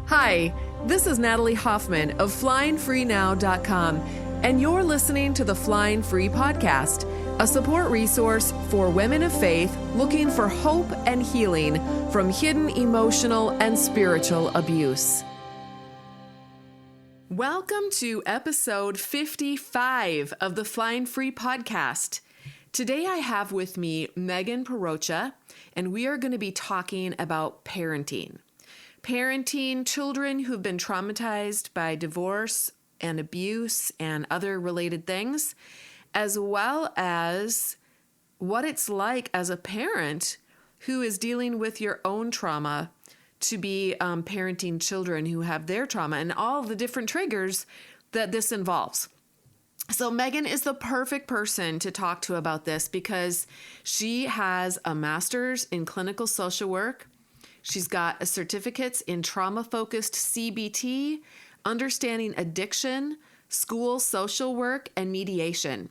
Hi, this is Natalie Hoffman of FlyingFreeNow.com, and you're listening to the Flying Free Podcast, a support resource for women of faith looking for hope and healing from hidden emotional and spiritual abuse. Welcome to episode 55 of the Flying Free Podcast. Today I have with me Megan Parocha, and we are going to be talking about parenting. Parenting children who've been traumatized by divorce and abuse and other related things, as well as what it's like as a parent who is dealing with your own trauma to be parenting children who have their trauma and all the different triggers that this involves. So Megan is the perfect person to talk to about this because she has a master's in clinical social work. She's got a certificates in trauma-focused CBT, understanding addiction, school social work, and mediation.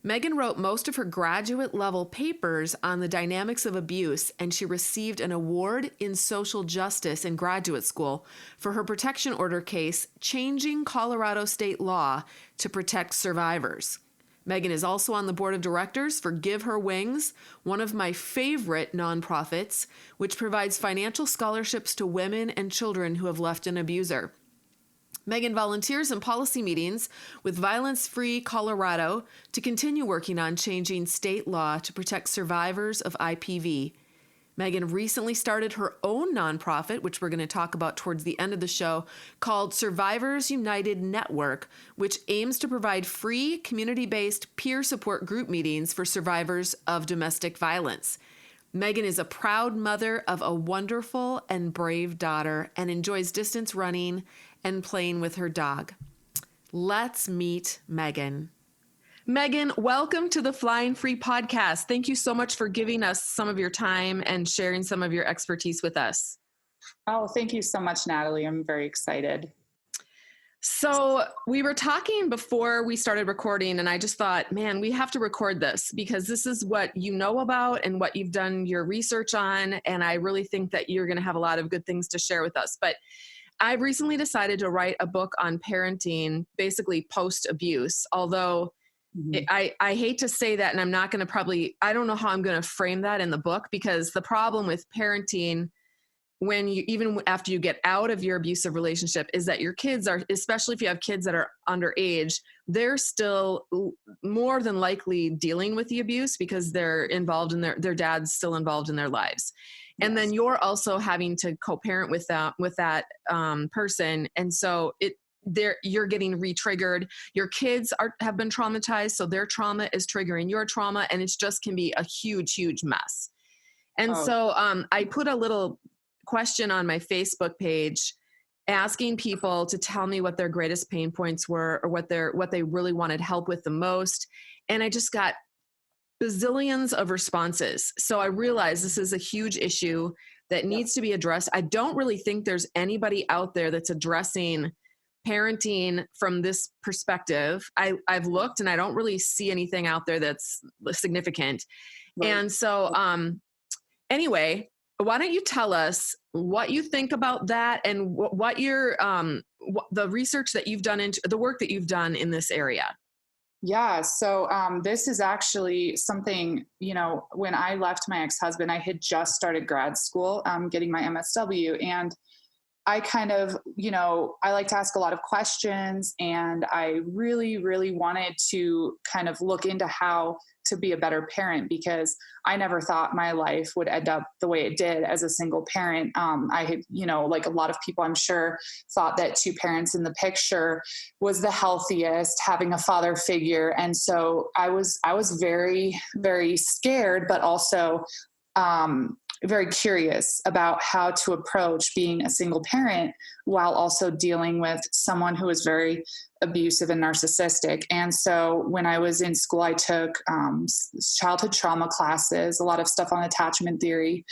Megan wrote most of her graduate-level papers on the dynamics of abuse, and she received an award in social justice in graduate school for her protection order case, Changing Colorado State Law to Protect Survivors. Megan is also on the board of directors for Give Her Wings, one of my favorite nonprofits, which provides financial scholarships to women and children who have left an abuser. Megan volunteers in policy meetings with Violence Free Colorado to continue working on changing state law to protect survivors of IPV. Megan recently started her own nonprofit, which we're going to talk about towards the end of the show, called Survivors United Network, which aims to provide free community-based peer support group meetings for survivors of domestic violence. Megan is a proud mother of a wonderful and brave daughter and enjoys distance running and playing with her dog. Let's meet Megan. Megan, welcome to the Flying Free Podcast. Thank you so much for giving us some of your time and sharing some of your expertise with us. Oh, thank you so much, Natalie. I'm very excited. So we were talking before we started recording, and I just thought, man, we have to record this because this is what you know about and what you've done your research on. And I really think that you're going to have a lot of good things to share with us. But I've recently decided to write a book on parenting, basically post-abuse, although I hate to say that, and I'm not going to I don't know how I'm going to frame that in the book, because the problem with parenting even after you get out of your abusive relationship is that your kids are, especially if you have kids that are underage, they're still more than likely dealing with the abuse because they're involved in their dad's still involved in their lives. Yes. And then you're also having to co-parent with that person. And so you're getting re-triggered. Your kids have been traumatized, so their trauma is triggering your trauma, and it just can be a huge, huge mess. And so I put a little question on my Facebook page asking people to tell me what their greatest pain points were or what they really wanted help with the most. And I just got bazillions of responses. So I realized this is a huge issue that needs to be addressed. I don't really think there's anybody out there that's addressing parenting from this perspective. I've looked and I don't really see anything out there that's significant. Right. And so anyway, why don't you tell us what you think about that and what your the research that you've done into the work that you've done in this area? Yeah. So this is actually something, when I left my ex-husband, I had just started grad school, getting my MSW, and I kind of, I like to ask a lot of questions, and I really, really wanted to kind of look into how to be a better parent, because I never thought my life would end up the way it did as a single parent. I had, like a lot of people, I'm sure, thought that two parents in the picture was the healthiest, having a father figure. And so I was very, very scared, but also, very curious about how to approach being a single parent while also dealing with someone who was very abusive and narcissistic. And so when I was in school, I took childhood trauma classes, a lot of stuff on attachment theory.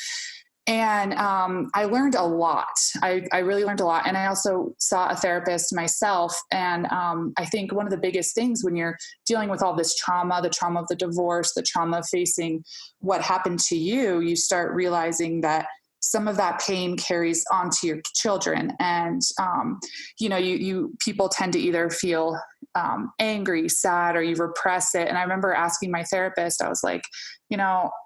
And I learned a lot. I really learned a lot. And I also saw a therapist myself. And I think one of the biggest things when you're dealing with all this trauma, the trauma of the divorce, the trauma of facing what happened to you, you start realizing that some of that pain carries onto your children. And, people tend to either feel angry, sad, or you repress it. And I remember asking my therapist, I was like,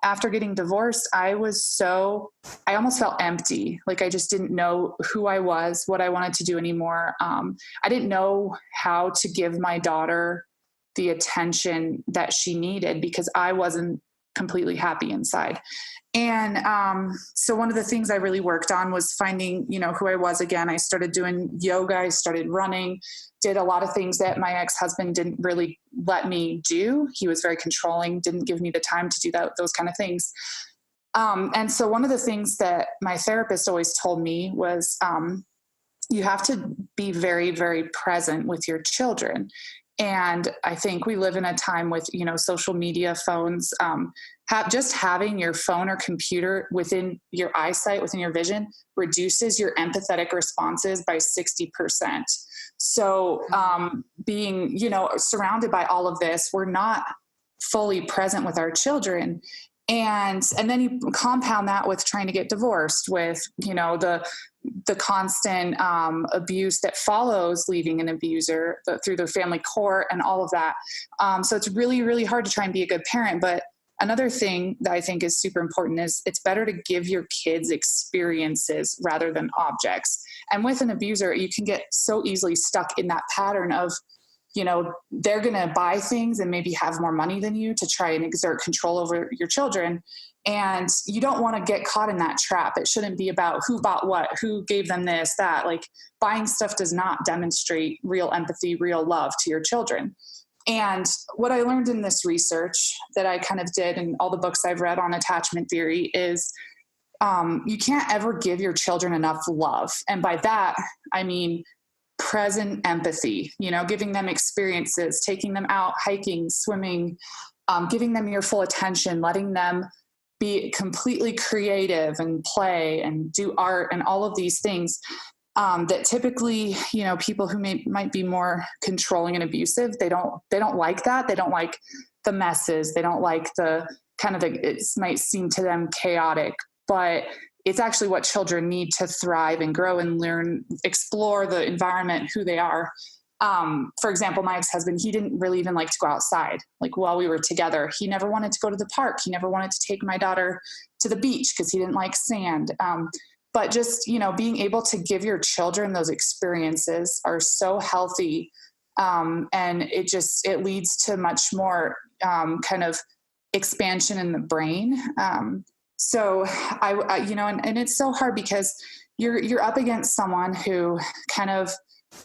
after getting divorced, I almost felt empty. Like I just didn't know who I was, what I wanted to do anymore. I didn't know how to give my daughter the attention that she needed because I wasn't completely happy inside. And so one of the things I really worked on was finding, who I was again. I started doing yoga. I started running, did a lot of things that my ex-husband didn't really let me do. He was very controlling, didn't give me the time to do those kind of things. And so one of the things that my therapist always told me was you have to be very, very present with your children. And I think we live in a time with, social media, phones, just having your phone or computer within your eyesight, within your vision, reduces your empathetic responses by 60%. So being, surrounded by all of this, we're not fully present with our children. And then you compound that with trying to get divorced, with, the constant abuse that follows leaving an abuser through the family court and all of that. So it's really, really hard to try and be a good parent. But another thing that I think is super important is it's better to give your kids experiences rather than objects. And with an abuser, you can get so easily stuck in that pattern of, they're going to buy things and maybe have more money than you to try and exert control over your children. And you don't want to get caught in that trap. It shouldn't be about who bought what, who gave them this, that. Like buying stuff does not demonstrate real empathy, real love to your children. And what I learned in this research that I kind of did and all the books I've read on attachment theory is you can't ever give your children enough love. And by that, I mean present empathy, giving them experiences, taking them out hiking, swimming, giving them your full attention, letting them be completely creative and play and do art and all of these things that typically, people who might be more controlling and abusive, they don't like that. They don't like the messes. They don't like the kind of it might seem to them chaotic, but it's actually what children need to thrive and grow and learn, explore the environment, who they are. For example, my ex-husband, he didn't really even like to go outside. Like while we were together, he never wanted to go to the park. He never wanted to take my daughter to the beach because he didn't like sand. But just, being able to give your children those experiences are so healthy. And it leads to much more kind of expansion in the brain. So and it's so hard because you're up against someone who kind of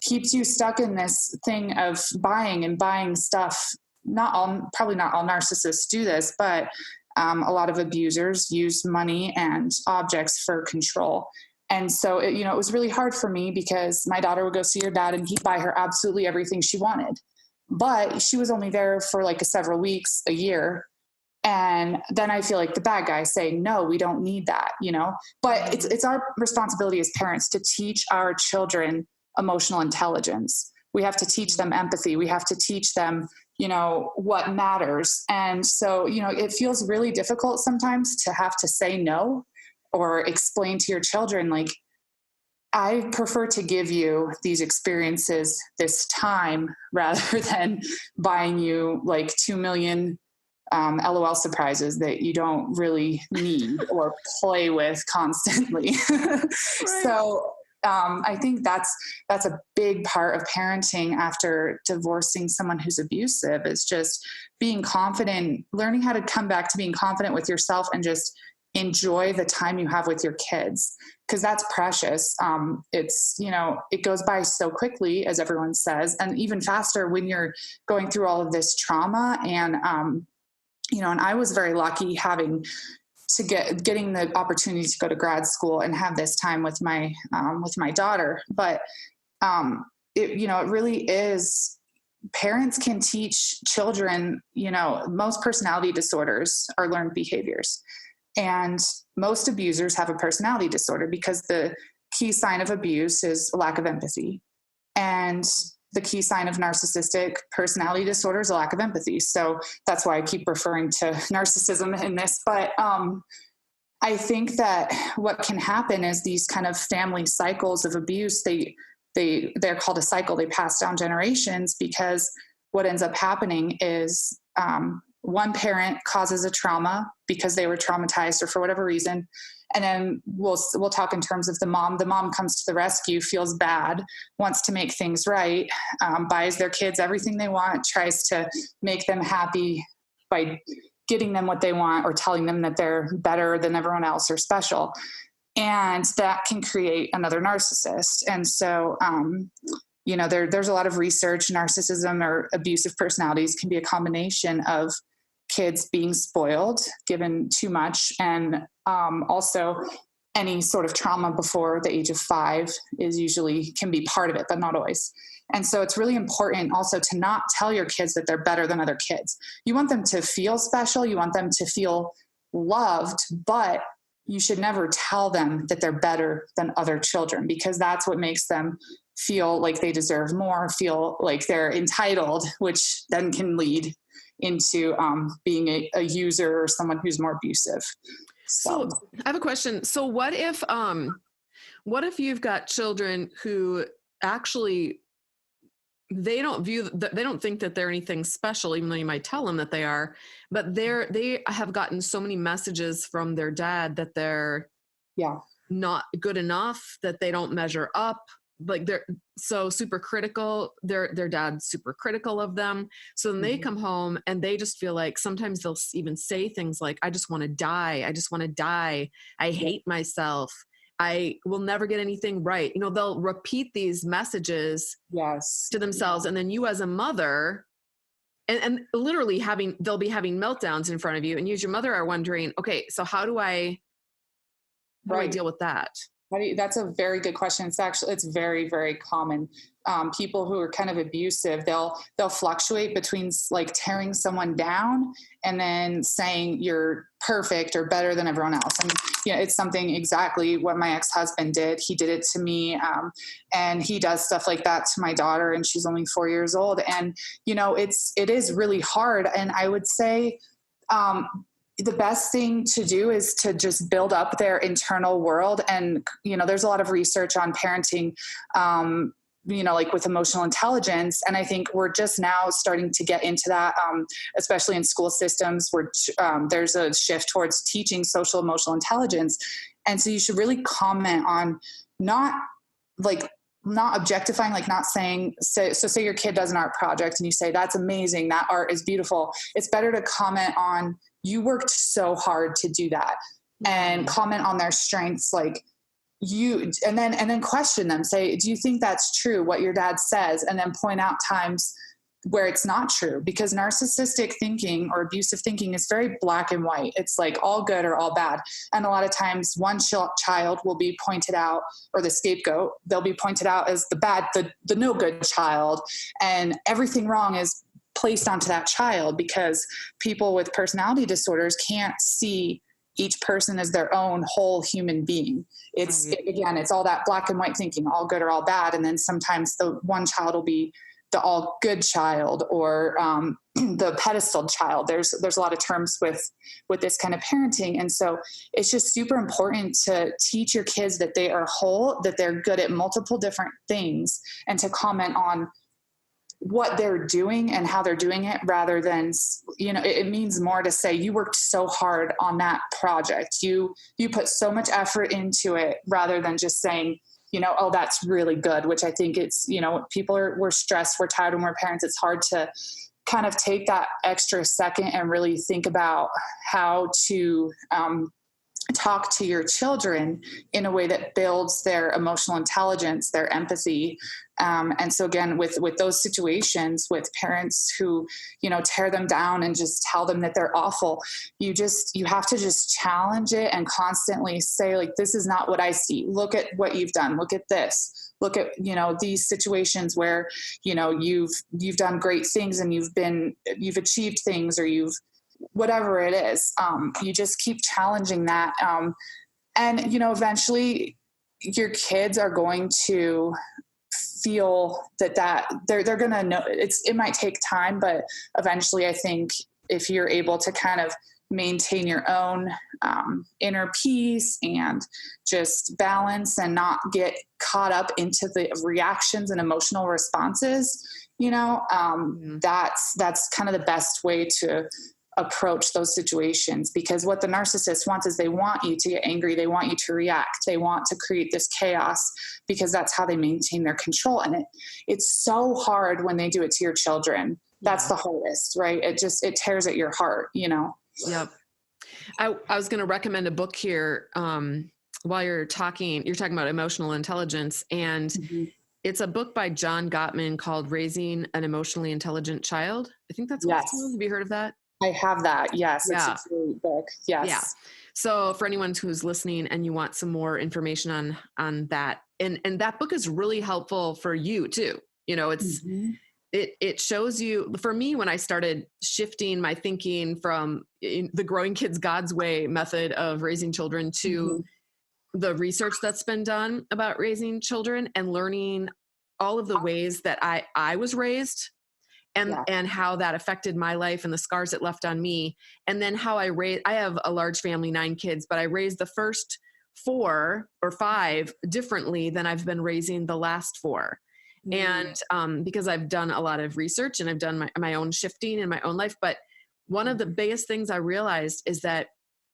keeps you stuck in this thing of buying stuff. Probably not all narcissists do this, but a lot of abusers use money and objects for control. And so, it was really hard for me because my daughter would go see her dad and he'd buy her absolutely everything she wanted. But she was only there for like several weeks, a year. And then I feel like the bad guy saying, no, we don't need that, but it's our responsibility as parents to teach our children emotional intelligence. We have to teach them empathy. We have to teach them, what matters. And so, it feels really difficult sometimes to have to say no or explain to your children, like, I prefer to give you these experiences this time rather than buying you like 2 million LOL surprises that you don't really need or play with constantly. Right. So I think that's a big part of parenting after divorcing someone who's abusive, is just being confident, learning how to come back to being confident with yourself and just enjoy the time you have with your kids, because that's precious. It's, it goes by so quickly, as everyone says, and even faster when you're going through all of this trauma. And, and I was very lucky getting the opportunity to go to grad school and have this time with my daughter. But, it really is, parents can teach children, most personality disorders are learned behaviors, and most abusers have a personality disorder because the key sign of abuse is a lack of empathy. And the key sign of narcissistic personality disorder is a lack of empathy. So that's why I keep referring to narcissism in this. But I think that what can happen is these kind of family cycles of abuse, they're called a cycle. They pass down generations, because what ends up happening is one parent causes a trauma because they were traumatized or for whatever reason. And then we'll talk in terms of the mom. The mom comes to the rescue, feels bad, wants to make things right, buys their kids everything they want, tries to make them happy by getting them what they want or telling them that they're better than everyone else or special. And that can create another narcissist. And so, there's a lot of research. Narcissism or abusive personalities can be a combination of kids being spoiled, given too much, and also any sort of trauma before the age of 5 can be part of it, but not always. And so it's really important also to not tell your kids that they're better than other kids. You want them to feel special. You want them to feel loved, but you should never tell them that they're better than other children, because that's what makes them feel like they deserve more, feel like they're entitled, which then can lead into being a user or someone who's more abusive. So I have a question. So what if you've got children who actually they don't think that they're anything special, even though you might tell them that they are, but they have gotten so many messages from their dad that they're not good enough, that they don't measure up. Like they're so super critical. Their dad's super critical of them. So then they come home and they just feel like sometimes they'll even say things like, I just want to die. I just want to die. I hate myself. I will never get anything right. They'll repeat these messages to themselves. And then you as a mother, and literally they'll be having meltdowns in front of you, and you as your mother are wondering, okay, so how do I deal with that? That's a very good question. It's very, very common. People who are kind of abusive, they'll fluctuate between like tearing someone down and then saying you're perfect or better than everyone else. And it's something exactly what my ex-husband did. He did it to me. And he does stuff like that to my daughter, and she's only 4 years old. And, it is really hard. And I would say, the best thing to do is to just build up their internal world. And, there's a lot of research on parenting, like with emotional intelligence. And I think we're just now starting to get into that, especially in school systems where there's a shift towards teaching social emotional intelligence. And so you should really comment on not objectifying, like not saying, say your kid does an art project and you say, that's amazing, that art is beautiful. It's better to comment on, you worked so hard to do that, and comment on their strengths, like and then question them, say, do you think that's true, what your dad says? And then point out times where it's not true, because narcissistic thinking or abusive thinking is very black and white. It's like all good or all bad. And a lot of times one child will be pointed out, or the scapegoat, they'll be pointed out as the bad, the no good child, and everything wrong is placed onto that child, because people with personality disorders can't see each person as their own whole human being. It's all that black and white thinking, all good or all bad. And then sometimes the one child will be the all good child, or the pedestal child. There's a lot of terms with this kind of parenting. And so it's just super important to teach your kids that they are whole, that they're good at multiple different things, and to comment on what they're doing and how they're doing it, rather than, it means more to say, you worked so hard on that project. You put so much effort into it, rather than just saying, oh, that's really good, which I think it's, we're stressed, we're tired when we're parents. It's hard to kind of take that extra second and really think about how to talk to your children in a way that builds their emotional intelligence, their empathy. And so again, with those situations with parents who, tear them down and just tell them that they're awful, you have to just challenge it and constantly say, like, this is not what I see. Look at what you've done. Look at this. Look at, these situations where, you've done great things and you've achieved things, or whatever it is. You just keep challenging that. And, eventually your kids are going to feel that they're going to know. It might take time, but eventually I think if you're able to kind of maintain your own inner peace and just balance and not get caught up into the reactions and emotional responses, that's kind of the best way to approach those situations, because what the narcissist wants is they want you to get angry. They want you to react. They want to create this chaos because that's how they maintain their control. And it's so hard when they do it to your children. That's the hardest, right? It tears at your heart, Yep. I was going to recommend a book here. While you're talking about emotional intelligence, and it's a book by John Gottman called Raising an Emotionally Intelligent Child. I think that's what it's called. Have you heard of that? I have that. Yes. Yeah. It's a great book. Yes. Yeah. So for anyone who's listening and you want some more information on that, and that book is really helpful for you too. It's, it shows you, for me, when I started shifting my thinking from the Growing Kids God's Way method of raising children to the research that's been done about raising children and learning all of the ways that I was raised, and how that affected my life and the scars it left on me. And then how I have a large family, 9 kids, but I raised the first 4 or 5 differently than I've been raising the last 4. And because I've done a lot of research and I've done my own shifting in my own life. But one of the biggest things I realized is that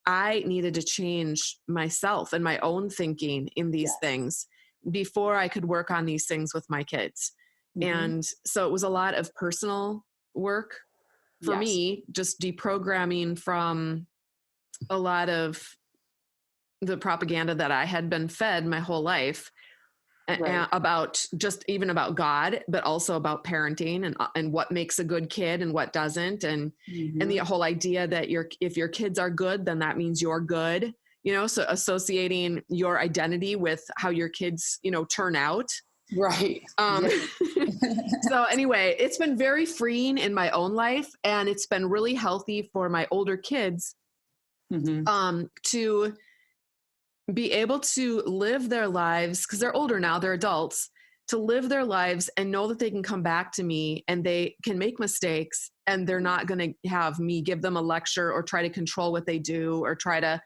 I needed to change myself and my own thinking in these things before I could work on these things with my kids. And so it was a lot of personal work for me, just deprogramming from a lot of the propaganda that I had been fed my whole life about God, but also about parenting and what makes a good kid and what doesn't. And the whole idea that if your kids are good, then that means you're good, so associating your identity with how your kids, turn out. Right. So anyway, it's been very freeing in my own life, and it's been really healthy for my older kids, to be able to live their lives, because they're older now, they're adults, to live their lives and know that they can come back to me and they can make mistakes, and they're not going to have me give them a lecture or try to control what they do or try to,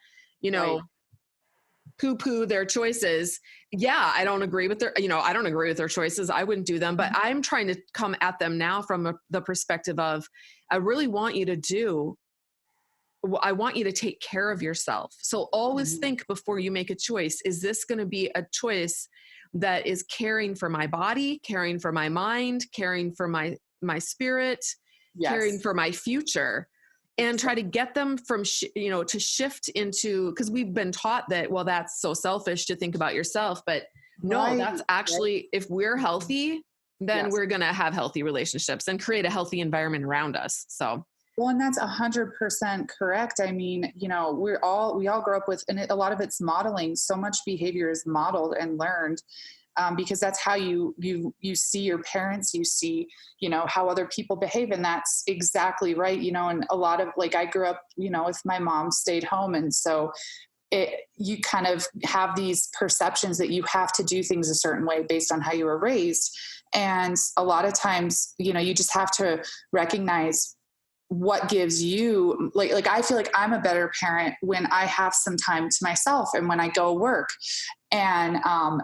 poo-poo their choices. Yeah, I don't agree with their choices. I wouldn't do them, but I'm trying to come at them now from the perspective of, I really want you to I want you to take care of yourself. So always think before you make a choice, is this going to be a choice that is caring for my body, caring for my mind, caring for my spirit, caring for my future? And try to get them from, to shift into, because we've been taught that, well, that's so selfish to think about yourself. But no, that's actually, if we're healthy, then we're going to have healthy relationships and create a healthy environment around us. So. Well, and that's 100% correct. I mean, we all grow up with, and a lot of it's modeling. So much behavior is modeled and learned. Because that's how you see your parents, you see, how other people behave. And that's exactly right. And a lot of, I grew up, with my mom stayed home. And so you kind of have these perceptions that you have to do things a certain way based on how you were raised. And a lot of times, you just have to recognize what gives you, I feel like I'm a better parent when I have some time to myself and when I go work. And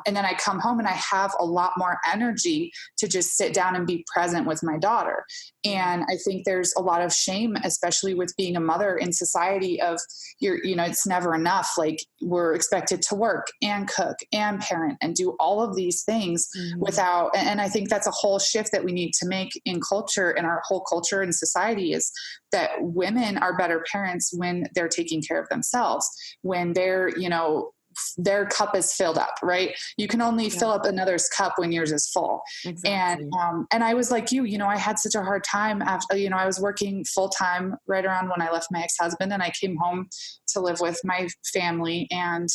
then I come home and I have a lot more energy to just sit down and be present with my daughter. And I think there's a lot of shame, especially with being a mother in society of it's never enough. We're expected to work and cook and parent and do all of these things without, and I think that's a whole shift that we need to make in culture, and our whole culture and society is that women are better parents when they're taking care of themselves, when they're, their cup is filled up, right? You can only fill up another's cup when yours is full. Exactly. And I was like you, I had such a hard time after, I was working full time right around when I left my ex-husband, and I came home to live with my family. And,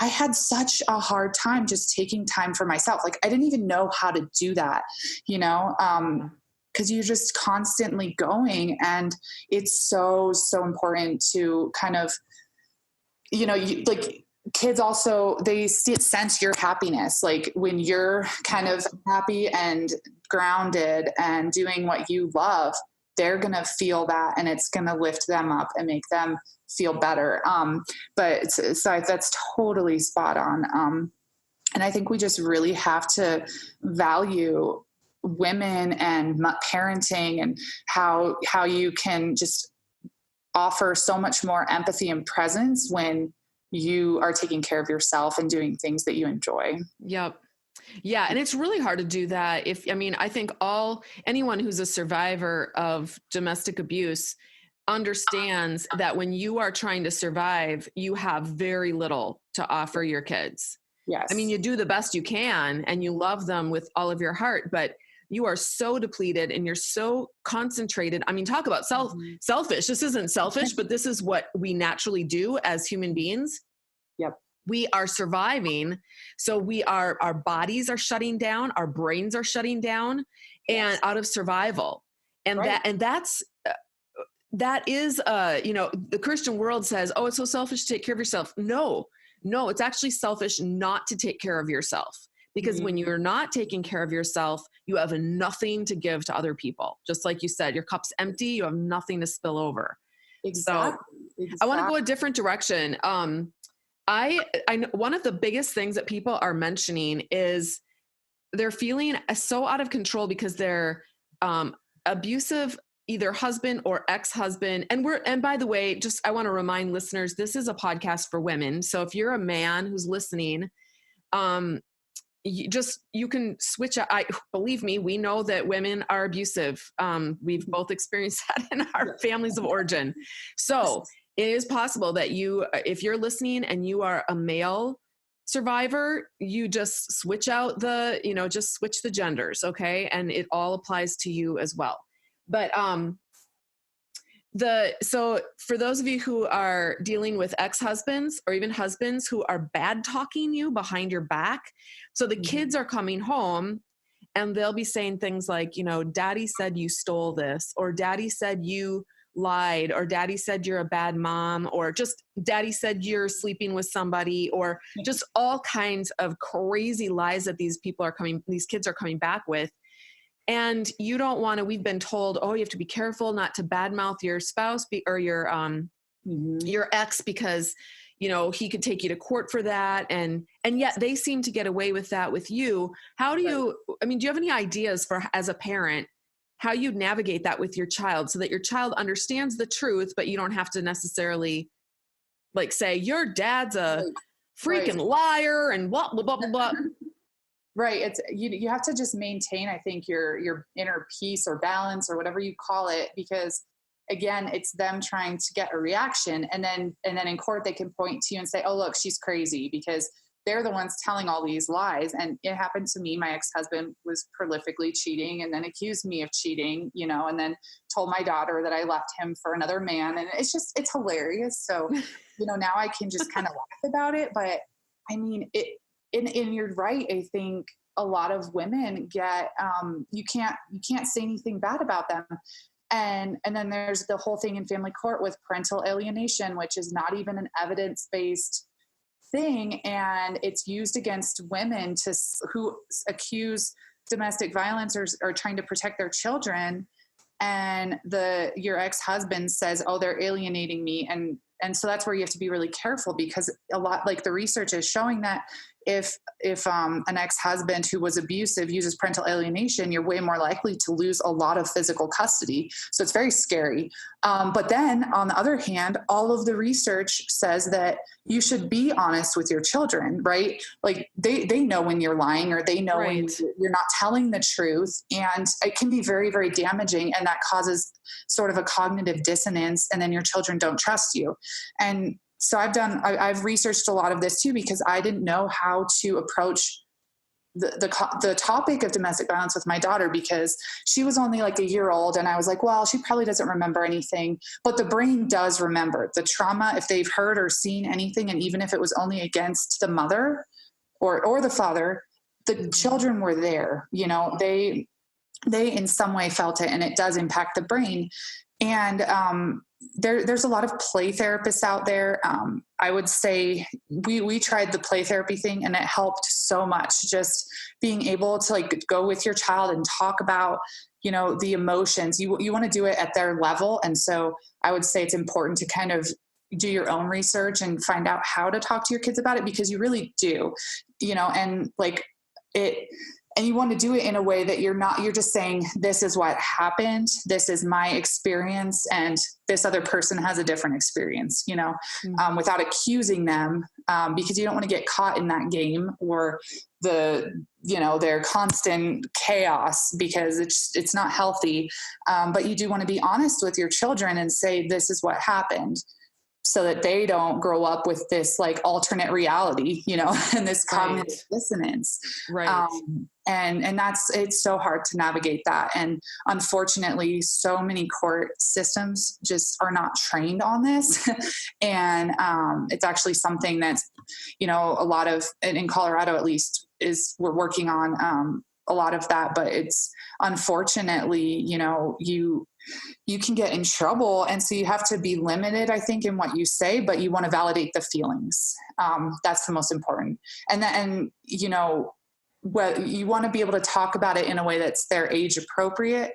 I had such a hard time just taking time for myself. I didn't even know how to do that, because you're just constantly going, and it's so, so important to kind of, kids also, they sense your happiness. When you're kind of happy and grounded and doing what you love, they're going to feel that, and it's going to lift them up and make them feel better. So that's totally spot on. And I think we just really have to value women and parenting, and how you can just offer so much more empathy and presence when you are taking care of yourself and doing things that you enjoy. Yep. Yeah. And it's really hard to do that. I think anyone who's a survivor of domestic abuse understands that when you are trying to survive, you have very little to offer your kids. Yes. I mean, you do the best you can and you love them with all of your heart, but you are so depleted and you're so concentrated. I mean, talk about selfish. This isn't selfish, but this is what we naturally do as human beings. Yep. We are surviving. So our bodies are shutting down, our brains are shutting down, and out of survival. And right. that is, the Christian world says, oh, it's so selfish to take care of yourself. No, it's actually selfish not to take care of yourself. Because when you're not taking care of yourself, you have nothing to give to other people. Just like you said, your cup's empty, you have nothing to spill over. Exactly. So I want to go a different direction. I know one of the biggest things that people are mentioning is they're feeling so out of control because they're abusive, either husband or ex-husband. And by the way, I want to remind listeners, this is a podcast for women. So if you're a man who's listening, you can switch out. Believe me, we know that women are abusive. We've both experienced that in our families of origin. So it is possible that if you're listening and you are a male survivor, you just switch out just switch the genders. Okay. And it all applies to you as well. But, so for those of you who are dealing with ex-husbands or even husbands who are bad talking you behind your back, so the kids are coming home and they'll be saying things like, daddy said you stole this, or daddy said you lied, or daddy said you're a bad mom, or just daddy said you're sleeping with somebody, or just all kinds of crazy lies that these kids are coming back with. And you don't want to, we've been told, oh, you have to be careful not to badmouth your spouse or your ex because, he could take you to court for that. And yet they seem to get away with that with you. How do do you have any ideas for, as a parent, how you navigate that with your child so that your child understands the truth, but you don't have to necessarily say your dad's a freaking liar and blah, blah, blah, blah, blah. Right. It's, you have to just maintain, I think, your inner peace or balance or whatever you call it, because again, it's them trying to get a reaction. And then in court, they can point to you and say, oh, look, she's crazy, because they're the ones telling all these lies. And it happened to me. My ex-husband was prolifically cheating and then accused me of cheating, and then told my daughter that I left him for another man. And it's hilarious. So, now I can just kind of laugh about it. But I mean, and you're right. I think a lot of women get, you can't say anything bad about them. And then there's the whole thing in family court with parental alienation, which is not even an evidence-based thing. And it's used against women who accuse domestic violence or trying to protect their children. And your ex-husband says, oh, they're alienating me. And so that's where you have to be really careful, because a lot, the research is showing that if an ex-husband who was abusive uses parental alienation, you're way more likely to lose a lot of physical custody. So it's very scary. But then on the other hand, all of the research says that you should be honest with your children, right? They know when you're lying, or they know when you're not telling the truth. And it can be very, very damaging. And that causes sort of a cognitive dissonance. And then your children don't trust you. And so I've researched a lot of this too, because I didn't know how to approach the topic of domestic violence with my daughter, because she was only a year old. And I was like, well, she probably doesn't remember anything, but the brain does remember the trauma. If they've heard or seen anything, and even if it was only against the mother or the father, the children were there, they in some way felt it, and it does impact the brain. And, there's a lot of play therapists out there. I would say we tried the play therapy thing, and it helped so much, just being able to go with your child and talk about the emotions. You want to do it at their level. And so I would say it's important to kind of do your own research and find out how to talk to your kids about it, because you really do, and like it, and you want to do it in a way that you're just saying, this is what happened. This is my experience. And this other person has a different experience, without accusing them, because you don't want to get caught in that game or their constant chaos, because it's not healthy. But you do want to be honest with your children and say, this is what happened, so that they don't grow up with this like alternate reality, and this cognitive dissonance. Right. And it's so hard to navigate that. And unfortunately, so many court systems just are not trained on this. And it's actually something that's, a lot of, in Colorado at least, we're working on a lot of that, but it's unfortunately, you can get in trouble. And so you have to be limited, I think, in what you say, but you want to validate the feelings. That's the most important. And you want to be able to talk about it in a way that's their age appropriate.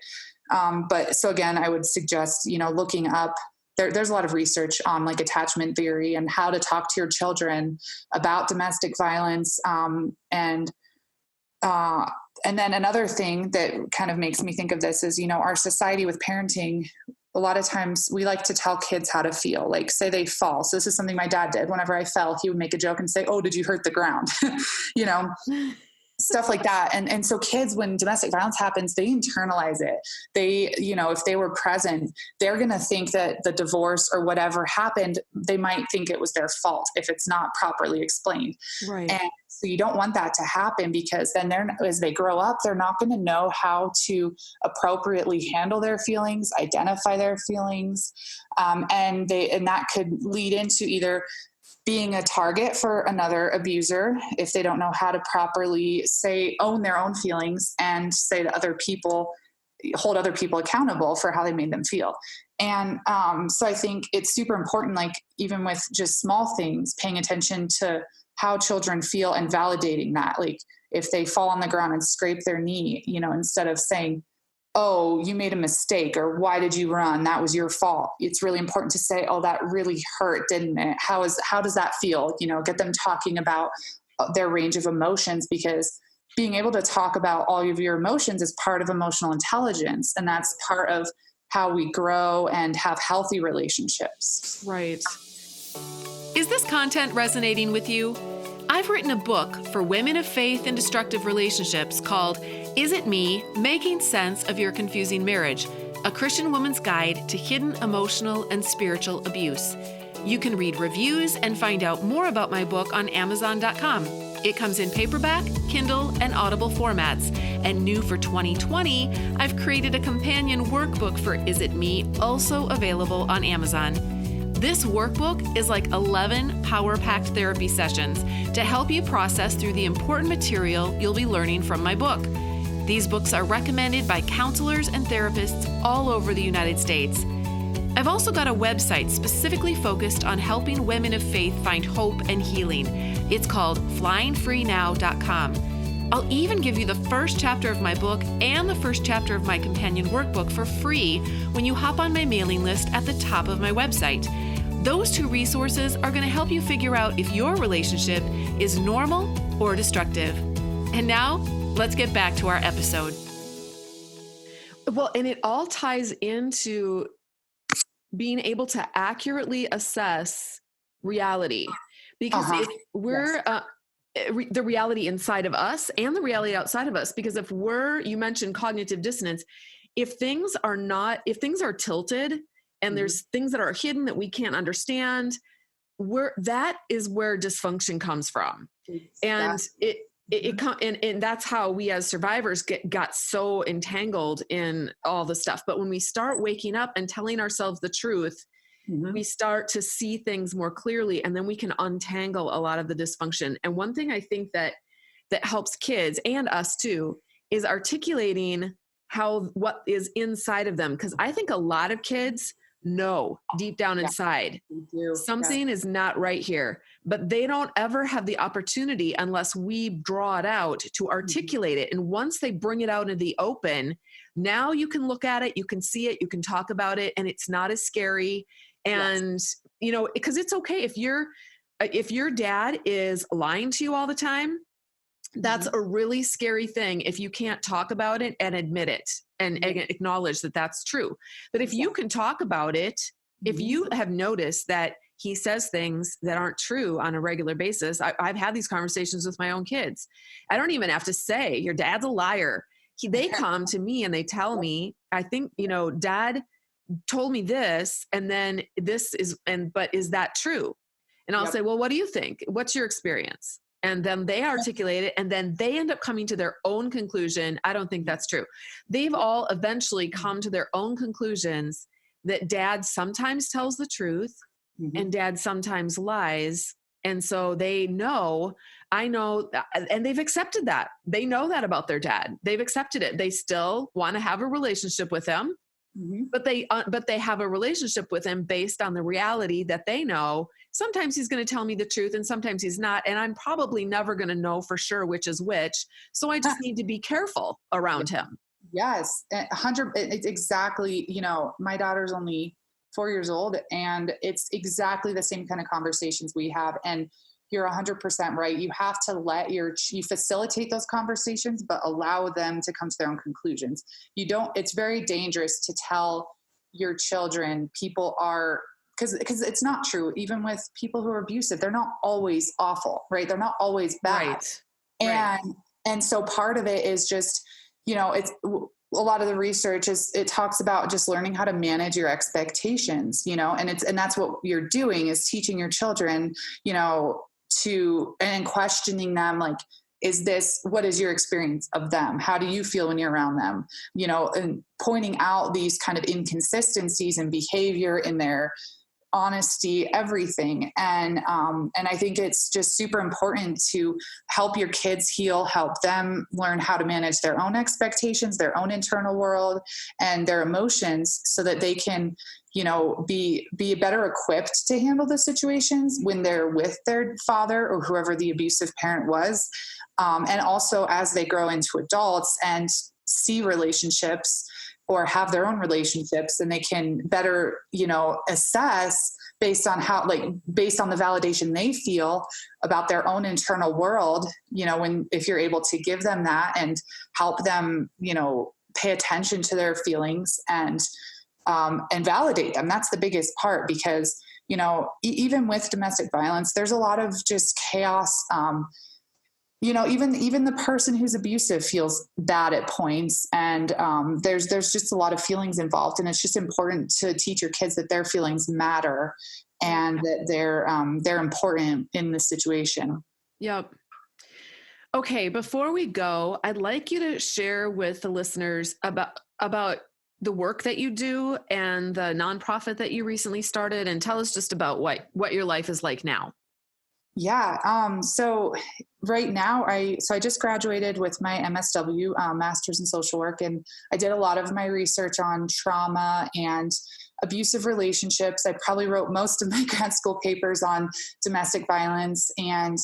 But so again, I would suggest, looking up, there's a lot of research on like attachment theory and how to talk to your children about domestic violence. And then another thing that kind of makes me think of this is, our society with parenting, a lot of times we like to tell kids how to feel. Like, say they fall. So this is something my dad did. Whenever I fell, he would make a joke and say, "Oh, did you hurt the ground?" Stuff like that. And so kids, when domestic violence happens, they internalize it. They, if they were present, they're going to think that the divorce or whatever happened, they might think it was their fault if it's not properly explained. Right. And so you don't want that to happen, because then as they grow up, they're not going to know how to appropriately handle their feelings, identify their feelings. And that could lead into either being a target for another abuser if they don't know how to properly own their own feelings and say to other people, hold other people accountable for how they made them feel. And so I think it's super important, like even with just small things, paying attention to how children feel and validating that. Like if they fall on the ground and scrape their knee, instead of saying, "Oh, you made a mistake," or "Why did you run? That was your fault." It's really important to say, "Oh, that really hurt, didn't it? How does that feel?" Get them talking about their range of emotions, because being able to talk about all of your emotions is part of emotional intelligence. And that's part of how we grow and have healthy relationships. Right. Is this content resonating with you? I've written a book for women of faith in destructive relationships called Is It Me? Making Sense of Your Confusing Marriage, a Christian woman's guide to hidden emotional and spiritual abuse. You can read reviews and find out more about my book on Amazon.com. It comes in paperback, Kindle, and Audible formats. And new for 2020, I've created a companion workbook for Is It Me, also available on Amazon. This workbook is like 11 power-packed therapy sessions to help you process through the important material you'll be learning from my book. These books are recommended by counselors and therapists all over the United States. I've also got a website specifically focused on helping women of faith find hope and healing. It's called flyingfreenow.com. I'll even give you the first chapter of my book and the first chapter of my companion workbook for free when you hop on my mailing list at the top of my website. Those two resources are going to help you figure out if your relationship is normal or destructive. And now, let's get back to our episode. Well, and it all ties into being able to accurately assess reality. Because if we're the reality inside of us and the reality outside of us, because if you mentioned cognitive dissonance, if things are tilted and there's things that are hidden that we can't understand, that is where dysfunction comes from. And and that's how we as survivors got so entangled in all the stuff. But when we start waking up and telling ourselves the truth, we start to see things more clearly, and then we can untangle a lot of the dysfunction. And one thing I think that helps kids and us too is articulating what is inside of them. Because I think a lot of kids know deep down Yeah, inside we do. Yes. something is not right here, but they don't ever have the opportunity unless we draw it out to Mhm. articulate it. And once they bring it out into the open, now you can look at it, you can see it, you can talk about it, and it's not as scary. Yes. And because it's okay if your dad is lying to you all the time, that's Mhm. a really scary thing if you can't talk about it and admit it and Yeah. acknowledge that that's true. But if you Exactly. can talk about it, if Mhm. you have noticed that he says things that aren't true on a regular basis, I've had these conversations with my own kids. I don't even have to say, your dad's a liar. They come to me and they tell Yep. me, I think, dad told me this, and then but is that true? And I'll say, Yep. well, what do you think? What's your experience? And then they articulate it, and then they end up coming to their own conclusion. I don't think that's true. They've all eventually come to their own conclusions that dad sometimes tells the truth Mhm. and dad sometimes lies. And so I know, and they've accepted that. They know that about their dad. They've accepted it. They still want to have a relationship with him, Mhm. but they have a relationship with him based on the reality that they know sometimes he's going to tell me the truth and sometimes he's not, and I'm probably never going to know for sure which is which, so I just need to be careful Yeah. around him. Yes, 100. It's exactly, my daughter's only 4 years old, and it's exactly the same kind of conversations we have. And you're 100% right. You have to you facilitate those conversations, but allow them to come to their own conclusions. You don't, it's very dangerous to tell your children people are, because it's not true. Even with people who are abusive, they're not always awful, right? They're not always bad. Right. Right. And so part of it is just, it's a lot of the research it talks about just learning how to manage your expectations, and that's what you're doing, is teaching your children, and questioning them, like, what is your experience of them? How do you feel when you're around them? And pointing out these kind of inconsistencies in behavior, in their honesty, everything. And I think it's just super important to help your kids heal, help them learn how to manage their own expectations, their own internal world, and their emotions, so that they can, be better equipped to handle the situations when they're with their father or whoever the abusive parent was. And also as they grow into adults and see relationships or have their own relationships, and they can better, assess based on based on the validation they feel about their own internal world, if you're able to give them that and help them, pay attention to their feelings and validate them. That's the biggest part, because, even with domestic violence, there's a lot of just chaos. Even the person who's abusive feels bad at points, and there's just a lot of feelings involved, and it's just important to teach your kids that their feelings matter and that they're important in this situation. Yep. Okay, before we go, I'd like you to share with the listeners about the work that you do and the nonprofit that you recently started, and tell us just about what your life is like now. Yeah. So right now, I just graduated with my MSW, Master's in Social Work, and I did a lot of my research on trauma and abusive relationships. I probably wrote most of my grad school papers on domestic violence and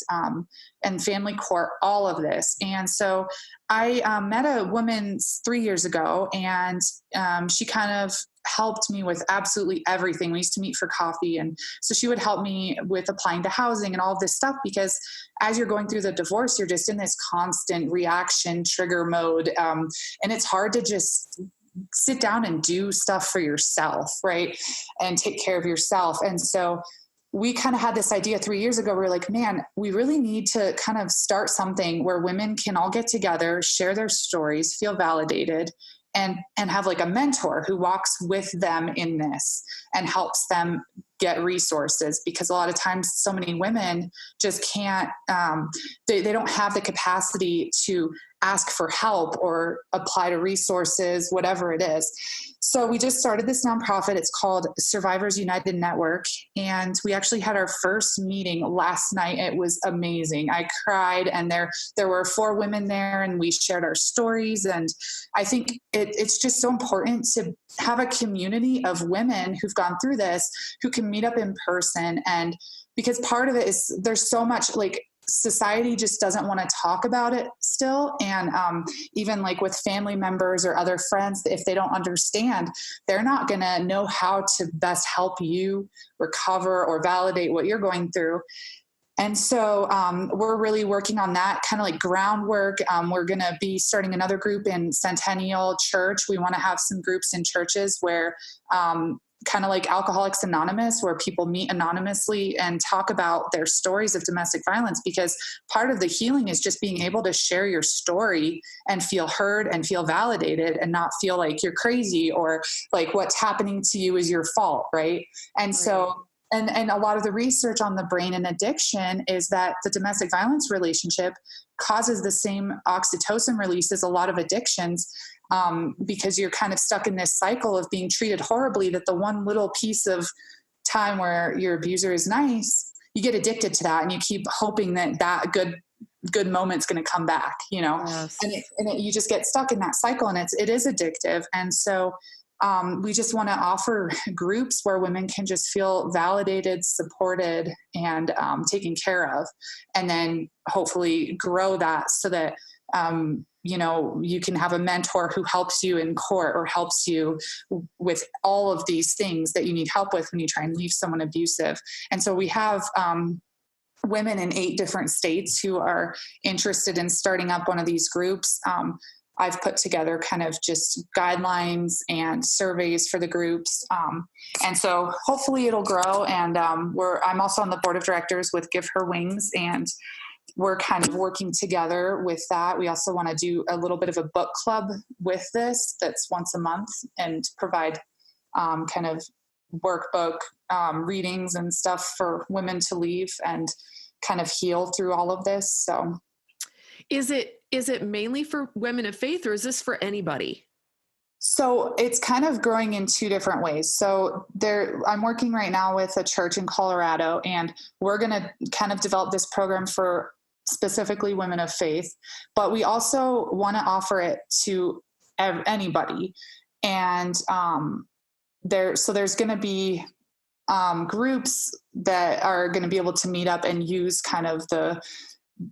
family court, all of this. And so I met a woman 3 years ago, and she kind of helped me with absolutely everything. We used to meet for coffee, and so she would help me with applying to housing and all of this stuff, because as you're going through the divorce, you're just in this constant reaction trigger mode, and it's hard to just sit down and do stuff for yourself, right, and take care of yourself. And so we kind of had this idea 3 years ago. We were like, man, we really need to kind of start something where women can all get together, share their stories, feel validated, and have like a mentor who walks with them in this and helps them get resources. Because a lot of times so many women just can't, they don't have the capacity to ask for help or apply to resources, whatever it is. So we just started this nonprofit. It's called Survivors United Network. And we actually had our first meeting last night. It was amazing. I cried, and there were 4 women there, and we shared our stories. And I think it's just so important to have a community of women who've gone through this, who can meet up in person. And because part of it is there's so much, like, society just doesn't want to talk about it still. And even like with family members or other friends, if they don't understand, they're not going to know how to best help you recover or validate what you're going through. And so we're really working on that kind of like groundwork. We're going to be starting another group in Centennial Church. We want to have some groups in churches where kind of like Alcoholics Anonymous, where people meet anonymously and talk about their stories of domestic violence, because part of the healing is just being able to share your story and feel heard and feel validated and not feel like you're crazy or like what's happening to you is your fault. Right. And so, and a lot of the research on the brain and addiction is that the domestic violence relationship causes the same oxytocin release as a lot of addictions. Because you're kind of stuck in this cycle of being treated horribly, that the one little piece of time where your abuser is nice, you get addicted to that, and you keep hoping that good moment's going to come back, you know. Yes. And you just get stuck in that cycle, and it is addictive. And so we just want to offer groups where women can just feel validated, supported, and taken care of, and then hopefully grow that so that you know, you can have a mentor who helps you in court or helps you with all of these things that you need help with when you try and leave someone abusive. And so we have women in 8 different states who are interested in starting up one of these groups. I've put together kind of just guidelines and surveys for the groups. And so hopefully it'll grow. And I'm also on the board of directors with Give Her Wings, and we're kind of working together with that. We also want to do a little bit of a book club with this that's once a month, and provide kind of workbook readings and stuff for women to leave and kind of heal through all of this. So is it mainly for women of faith, or is this for anybody? So it's kind of growing in 2 different ways. So I'm working right now with a church in Colorado, and we're going to kind of develop this program for specifically women of faith, but we also want to offer it to anybody. And there's going to be groups that are going to be able to meet up and use kind of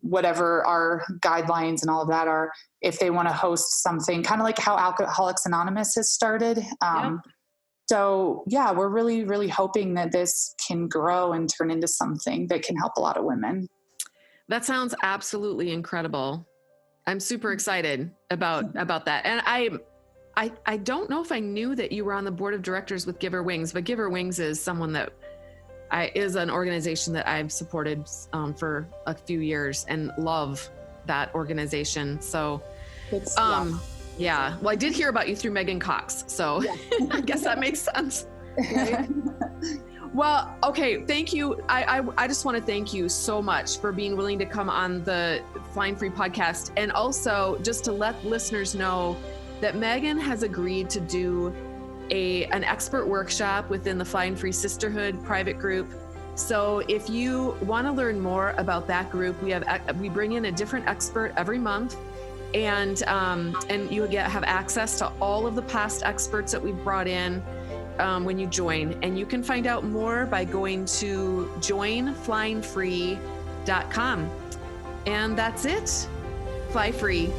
whatever our guidelines and all of that are, if they want to host something, kind of like how Alcoholics Anonymous has started. So yeah, we're really, really hoping that this can grow and turn into something that can help a lot of women. That sounds absolutely incredible. I'm super excited about that. And I don't know if I knew that you were on the board of directors with Give Her Wings, but Give Her Wings is someone that is an organization that I've supported for a few years and love that organization. So, yeah. Well, I did hear about you through Megan Cox, so yeah. I guess that makes sense. Right? Well, okay. Thank you. I just want to thank you so much for being willing to come on the Flying Free podcast. And also just to let listeners know that Megan has agreed to do an expert workshop within the Flying Free Sisterhood private group. So if you want to learn more about that group, we bring in a different expert every month, and you have access to all of the past experts that we've brought in when you join. And you can find out more by going to joinflyingfree.com. And that's it. Fly free.